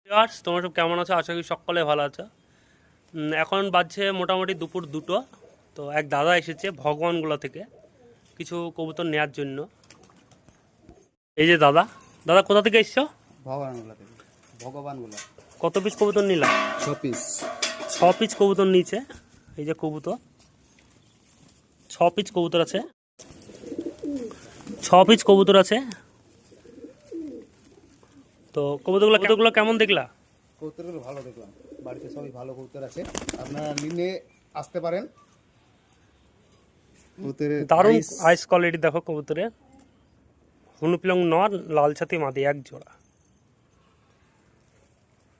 Viewers, তোমরা সব কেমন আছো? আশা করি সকলে ভালো আছো। এখন বাজছে মোটামুটি দুপুর 2টো। তো এক দাদা এসেছে ভগবানগুলা থেকে কিছু কবুতর নেওয়ার জন্য। এই যে দাদা, দাদা কোথা থেকে এসছো? ভগবানগুলা থেকে। ভগবানগুলা কত পিস কবুতর নিলাম? 6 পিস। 6 পিস কবুতর নিচে। এই যে কবুতর 6 পিস কবুতর আছে, 6 পিস কবুতর আছে। তো কবুতরগুলো কেমন দেখলা? কবুতরগুলো ভালো দেখলাম, বাড়িতে সবই ভালো কবুতর আছে, আপনারা নিয়ে আসতে পারেন। কবুতরের দারুণ আইস কোয়ালিটি দেখো কবুতরের। হনুপিলং নর, লাল ছাতি মাদি এক জোড়া।